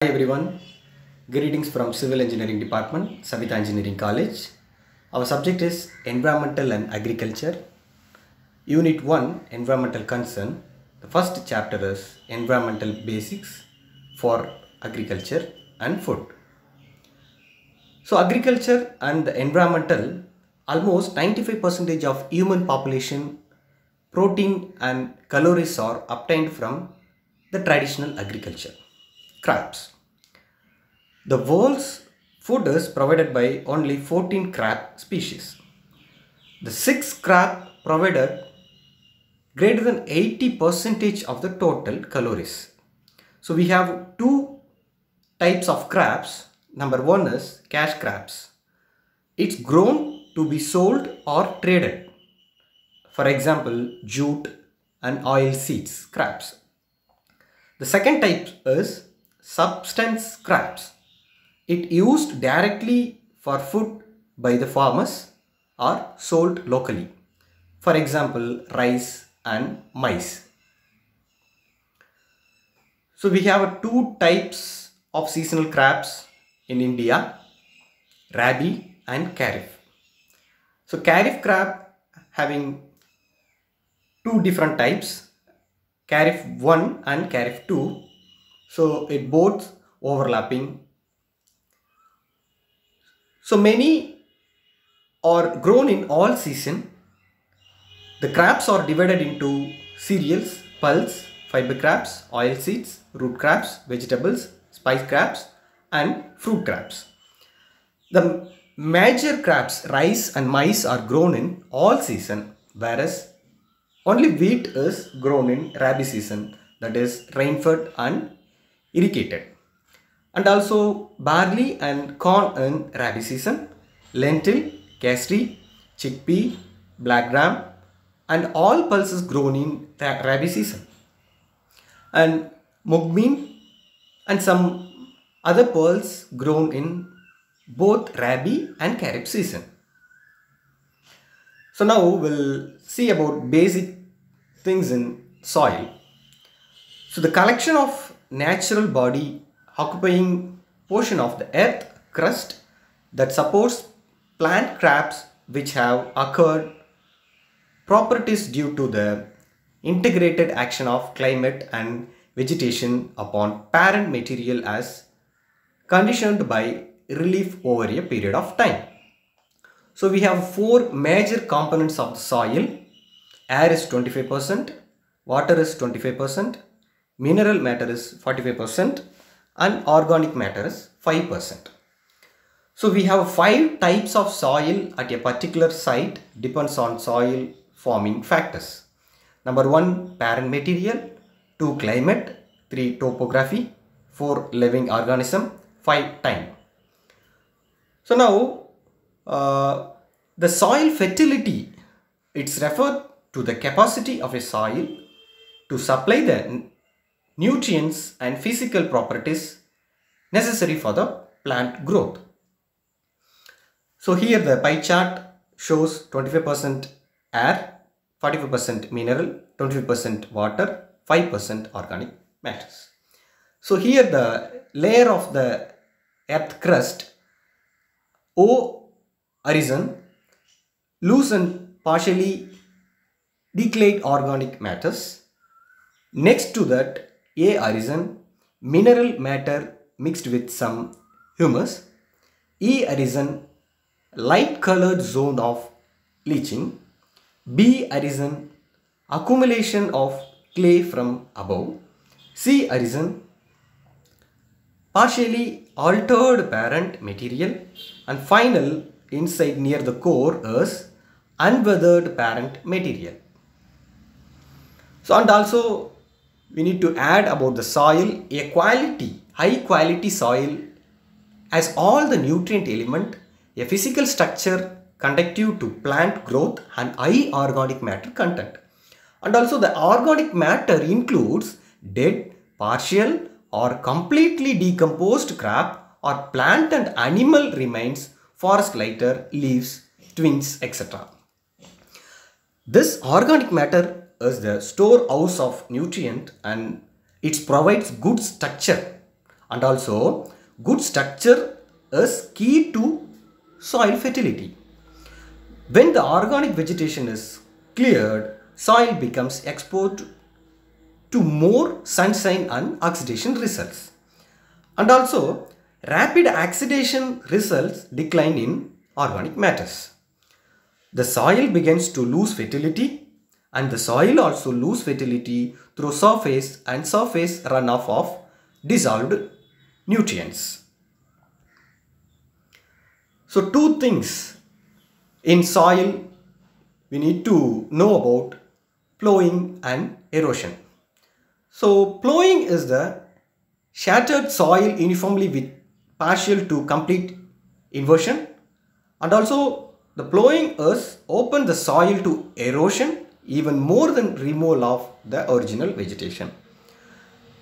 Hi everyone, greetings from Civil Engineering Department, Savita Engineering College. Our subject is Environmental and Agriculture. Unit 1, Environmental Concern. The first chapter is Environmental Basics for Agriculture and Food. So agriculture and the environmental, almost 95% of human population, protein and calories are obtained from the traditional agriculture. Crops. The world's food is provided by only 14 crop species. The 6 crop provided greater than 80% of the total calories. So we have two types of crops. Number one is cash crops. It's grown to be sold or traded. For example, jute and oil seeds crops. The second type is substance crops. It used directly for food by the farmers or sold locally. For example, rice and maize. So we have two types of seasonal crops in India, Rabi and Kharif. So Kharif crop having two different types, Kharif 1 and Kharif 2. So it both overlapping. So many are grown in all season. The crops are divided into cereals, pulse, fiber crops, oil seeds, root crops, vegetables, spice crops and fruit crops. The major crops rice and maize are grown in all season, whereas only wheat is grown in Rabi season, that is rain-fed and irrigated. And also barley and corn in Rabi season, lentil, cashew, chickpea, black gram and all pulses grown in Rabi season. And mung bean and some other pearls grown in both Rabi and Kharif season. So now we'll see about basic things in soil. So the collection of natural body occupying portion of the earth crust that supports plant crops which have occurred properties due to the integrated action of climate and vegetation upon parent material as conditioned by relief over a period of time. So we have four major components of the soil. Air is 25%, water is 25%, mineral matter is 45% and organic matter is 5%. So we have 5 types of soil at a particular site, depends on soil forming factors. Number 1, parent material, 2, climate, 3, topography, 4, living organism, 5, time. So now the soil fertility, it's referred to the capacity of a soil to supply the nutrients and physical properties necessary for the plant growth. So here the pie chart shows 25% air, 45% mineral, 25% water, 5% organic matters. So here the layer of the earth crust, Erosion, loose and partially decayed organic matters. Next to that, Erosion, mineral matter mixed with some humus. Erosion, light colored zone of leaching. Erosion, accumulation of clay from above. Erosion, partially altered parent material. And final, inside near the core is unweathered parent material. So and also we need to add about the soil, a high quality soil has all the nutrient element, a physical structure conducive to plant growth and high organic matter content. And also the organic matter includes dead, partial or completely decomposed crop or plant and animal remains, forest litter, leaves, twigs, etc. This organic matter is the storehouse of nutrient and it provides good structure And also, good structure is key to soil fertility. When the organic vegetation is cleared, soil becomes exposed to more sunshine and oxidation results. And also, rapid oxidation results decline in organic matters. The soil begins to lose fertility, and the soil also lose fertility through surface and surface runoff of dissolved nutrients. So two things in soil we need to know about: plowing and erosion. So plowing is the shattered soil uniformly with partial to complete inversion, and also the plowing is open the soil to erosion even more than removal of the original vegetation.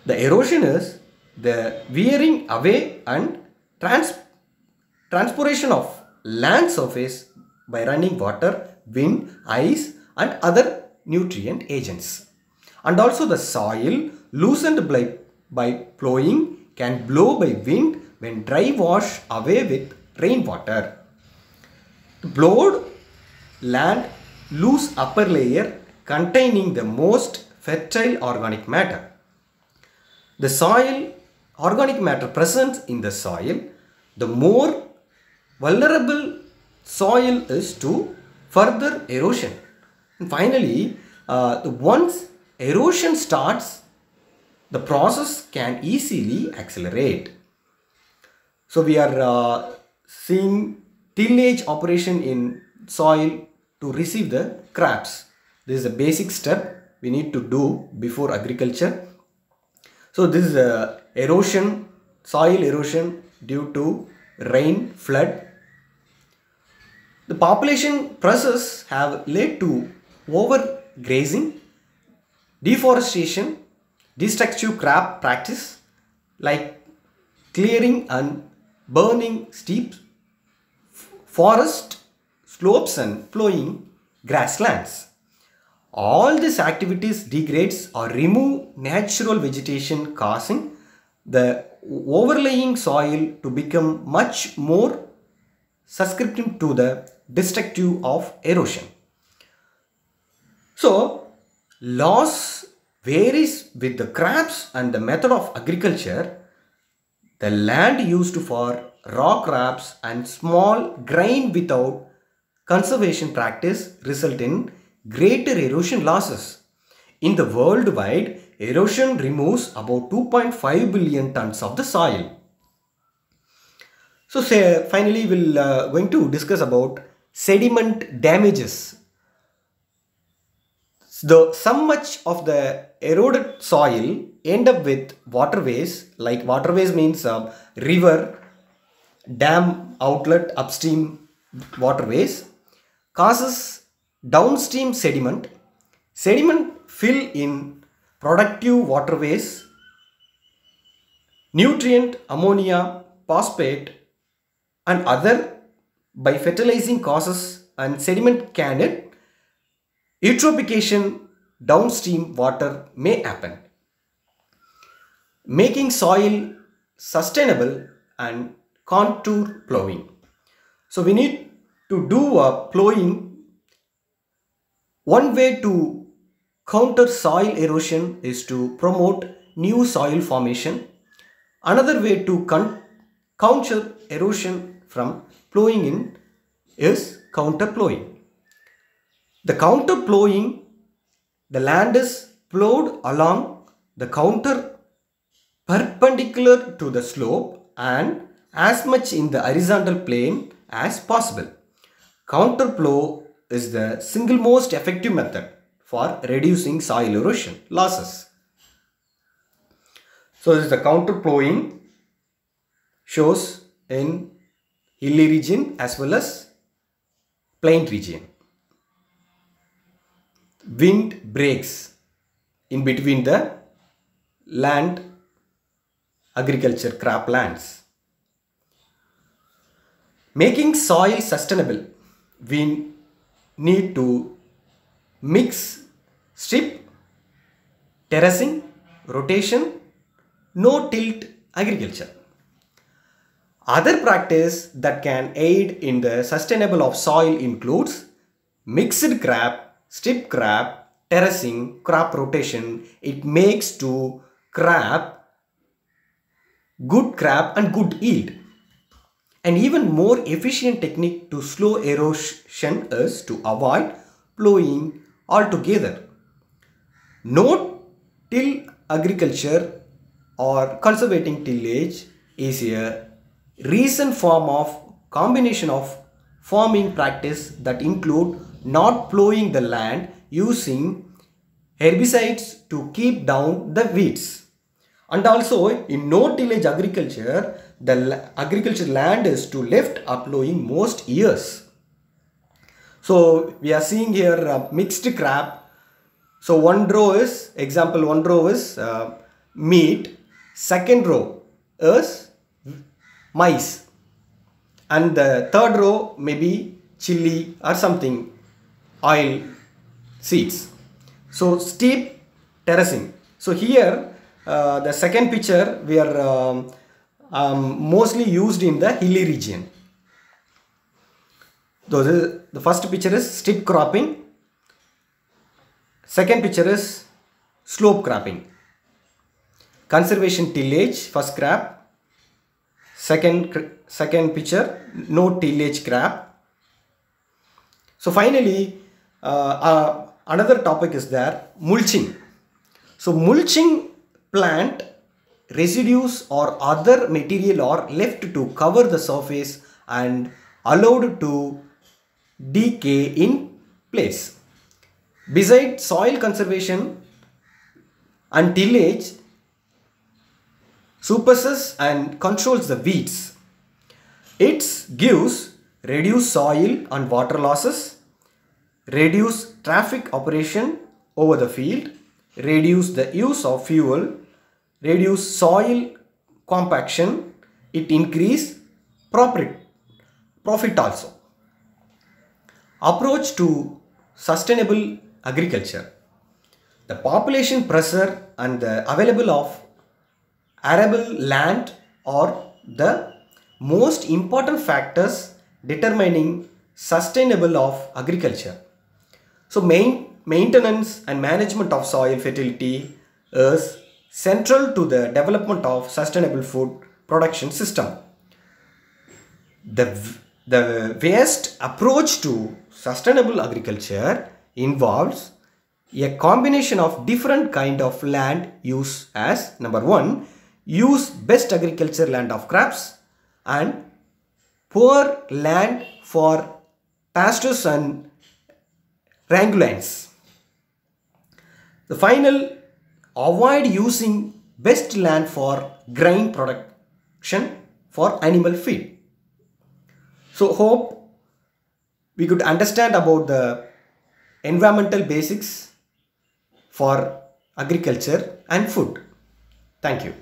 The erosion is the wearing away and transpiration of land surface by running water, wind, ice and other nutrient agents. And also the soil loosened by plowing can blow by wind when dry wash away with rainwater. The plowed land lose upper layer containing the most fertile organic matter. The soil organic matter present in the soil, the more vulnerable soil is to further erosion. And finally, once erosion starts, the process can easily accelerate. So we are seeing tillage operation in soil to receive the crops. This is a basic step we need to do before agriculture. So this is erosion, soil erosion due to rain, flood. The population pressures have led to overgrazing, deforestation, destructive crop practice like clearing and burning steep forest slopes and plowing grasslands. All these activities degrades or remove natural vegetation, causing the overlying soil to become much more susceptible to the destructive of erosion. So, loss varies with the crops and the method of agriculture. The land used for raw crops and small grain without conservation practice result in greater erosion losses. In the worldwide, erosion removes about 2.5 billion tons of the soil. So finally we'll going to discuss about sediment damages. Some much of the eroded soil end up with waterways, like waterways means river, dam outlet, upstream waterways, causes downstream sediment. Sediment fill in productive waterways, nutrient, ammonia, phosphate and other by fertilizing causes and sediment can eutrophication downstream water may happen, making soil sustainable and contour plowing. So we need to do a plowing. One way to counter soil erosion is to promote new soil formation. Another way to counter erosion from plowing in is counter plowing. The counter plowing, the land is plowed along the counter perpendicular to the slope and as much in the horizontal plane as possible. Counter plow is the single most effective method for reducing soil erosion losses. So this is the counter plowing shows in hilly region as well as plain region. Wind breaks in between the land agriculture crop lands. Making soil sustainable, we need to mix strip, terracing, rotation, no tilt agriculture. Other practice that can aid in the sustainable of soil includes mixed crop, strip crop, terracing, crop rotation. It makes to crop good crop and good yield. An even more efficient technique to slow erosion is to avoid plowing altogether. No-till agriculture or conservating tillage is a recent form of combination of farming practice that include not plowing the land using herbicides to keep down the weeds. And also in no-tillage agriculture, the agriculture land is to left upplowing most years. So we are seeing here a mixed crop. So one row is, example, one row is meat, second row is maize, and the third row may be chili or something, oil seeds. So steep terracing. So here the second picture we are mostly used in the hilly region. So the first picture is strip cropping. Second picture is slope cropping. Conservation tillage, first crop. Second picture, no tillage crop. So finally, another topic is there, mulching. So mulching plant residues or other material are left to cover the surface and allowed to decay in place. Besides soil conservation and tillage suppresses and controls the weeds. It gives reduced soil and water losses, reduce traffic operation over the field, reduce the use of fuel, reduce soil compaction, it increase profit also. Approach to sustainable agriculture. The population pressure and the available of arable land are the most important factors determining sustainable of agriculture. So maintenance and management of soil fertility is central to the development of sustainable food production system. The best approach to sustainable agriculture involves a combination of different kind of land use as number one, use best agriculture land of crops and poor land for pastures and rangelands. The final, avoid using best land for grain production for animal feed. So hope we could understand about the environmental basics for agriculture and food. Thank you.